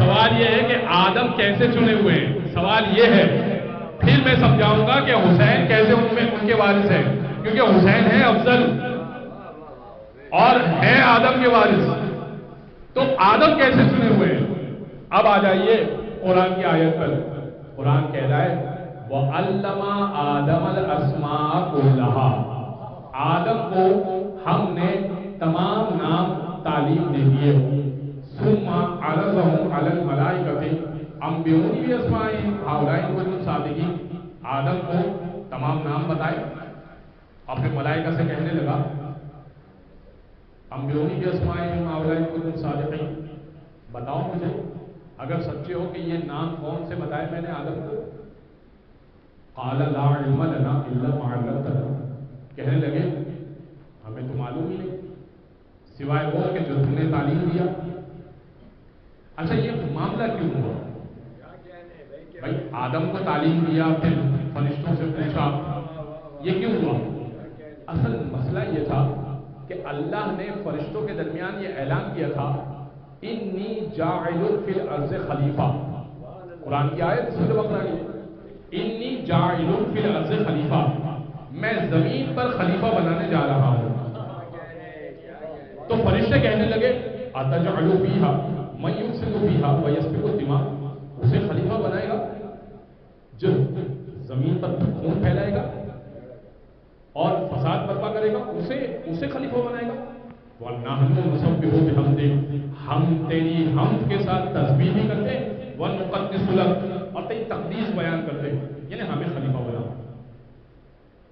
سوال یہ ہے کہ آدم کیسے چنے ہوئے ہیں، سوال یہ ہے. پھر میں سمجھاؤں گا کہ حسین کیسے ان کے وارث ہیں، کیونکہ حسین ہے افضل اور ہے آدم کے وارث. تو آدم کیسے چنے ہوئے ہیں؟ اب آ جائیے قرآن کی آیت پر. قرآن کہہ رہا ہے وَعَلَّمَ آدَمَ الْأَسْمَاءَ كُلَّهَا، آدم کو ہم نے تمام نام تعلیم دے دیے. ثُمَّ عَرَضَهُمْ عَلَى الْمَلَائِكَةِ أَنبِئُونِی بِأَسْمَاءِ هَؤُلَاءِ إِن كُنتُمْ صَادِقِینَ. آدم کو تمام نام بتائے اور پھر ملائکہ سے کہنے لگا أنبئونی بأسماء هؤلاء إن كنتم صادقین، بتاؤ مجھے اگر سچے ہو کہ یہ نام کون سے بتائے میں نے آدم کو. قال لا علم لنا الا ما علمتنا، کہنے لگے ہمیں تو معلوم ہی نہیں سوائے وہ کہ جو تم نے تعلیم دیا. اچھا یہ معاملہ کیوں ہوا؟ بھائی آدم کو تعلیم دیا، پھر فرشتوں سے پوچھا، یہ کیوں ہوا؟ اصل مسئلہ یہ تھا کہ اللہ نے فرشتوں کے درمیان یہ اعلان کیا تھا انی جاعل فی الارض خلیفہ. قرآن کی آیت سورہ بقرہ کی، انی جاعل فی الارض خلیفہ، میں زمین پر خلیفہ بنانے جا رہا ہوں. تو فرشتے کہنے لگے اتجعل فیہا من یفسد فیہا ویسفک الدماء، اسے خلیفہ بنائے گا جو زمین پر خون پھیلائے گا اور فساد برپا کرے گا، اسے خلیفہ بنائے گا. وَنَحْنُ نُسَبِّحُ بِحَمْدِکَ، ہم تیری حمد کے ساتھ تسبیح بھی کرتے ہیں، وَنُقَدِّسُ لَکَ، اور تیری تقدیس بیان کرتے ہیں، یعنی ہمیں خلیفہ بنا.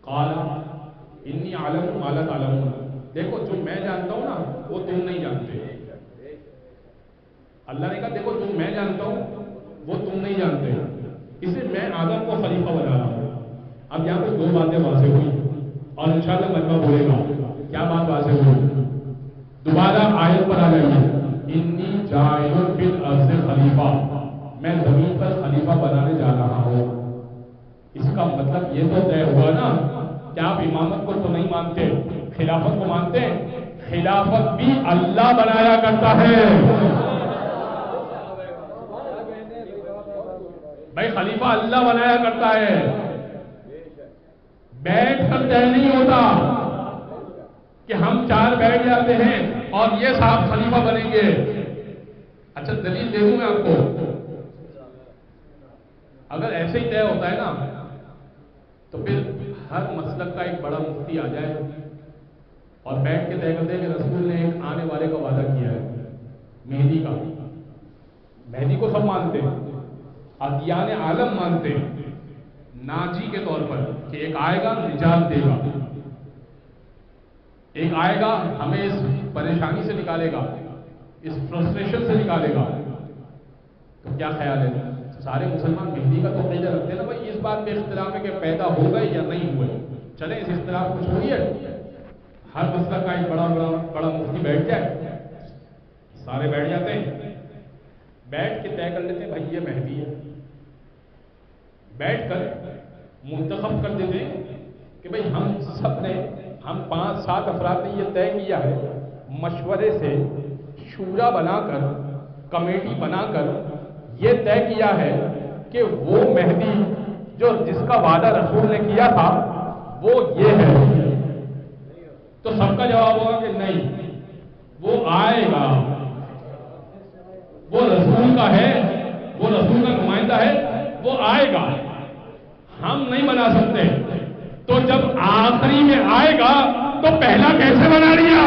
قَالَ إِنِّی أَعْلَمُ مَا لَا تَعْلَمُونَ، دیکھو جو میں جانتا ہوں نا وہ تم نہیں جانتے. اللہ نے کہا دیکھو جو میں جانتا ہوں وہ تم نہیں جانتے، اسے میں آدم کو خلیفہ بنا رہا ہوں. اب یہاں پہ دو باتیں واضح ہوئی اور انشاءاللہ مجمع بولے گا کیا بات واضح ہوئی. دوبارہ آیت پر آ جائیے، انی جاعل فی الارض خلیفہ، میں زمین پر خلیفہ بنانے جا رہا ہوں. اس کا مطلب یہ تو طے ہوا نا کہ آپ امامت کو تو نہیں مانتے، خلافت کو مانتے ہیں. خلافت بھی اللہ بنایا کرتا ہے. بھائی خلیفہ اللہ بنایا کرتا ہے، بیٹھ کر طے نہیں ہوتا کہ ہم چار بیٹھ جاتے ہیں اور یہ صاحب خلیفہ بنیں گے. اچھا دلیل دے دوں میں آپ کو. اگر ایسے ہی طے ہوتا ہے نا تو پھر ہر مسلک کا ایک بڑا مفتی آ جائے اور بیٹھ کے طے کرتے ہیں کہ رسول نے ایک آنے والے کا وعدہ کیا ہے مہدی کا. مہدی کو سب مانتے ہیں، ادیان عالم مانتے ہیں ناجی کے طور پر کہ ایک آئے گا نجات دے گا، ایک آئے گا ہمیں اس پریشانی سے نکالے گا، اس فرسٹریشن سے نکالے گا. تو کیا خیال ہے سارے مسلمان مہدی کا تو عقیدہ رکھتے ہیں نا. بھائی اس بات پہ اختلاف ہے کہ پیدا ہو گئے یا نہیں ہوئے، چلیں اس اختلاف کو چھوڑیے، ہر مسئلہ کا ایک بڑا مفتی بیٹھ جائے، سارے بیٹھ جاتے ہیں، بیٹھ کے طے کر لیتے ہیں بھائی یہ مہدی ہے. بیٹھ کر منتخب کر دیتے ہیں کہ بھائی ہم سب نے، ہم 5-7 افراد نے یہ طے کیا ہے مشورے سے، شورا بنا کر، کمیٹی بنا کر یہ طے کیا ہے کہ وہ مہدی جس کا وعدہ رسول نے کیا تھا وہ یہ ہے. تو سب کا جواب ہوگا کہ نہیں وہ آئے گا، وہ رسول کا ہے، وہ رسول کا نمائندہ ہے، وہ آئے گا، ہم نہیں بنا سکتے. تو جب آخری میں آئے گا تو پہلا کیسے بنا لیا؟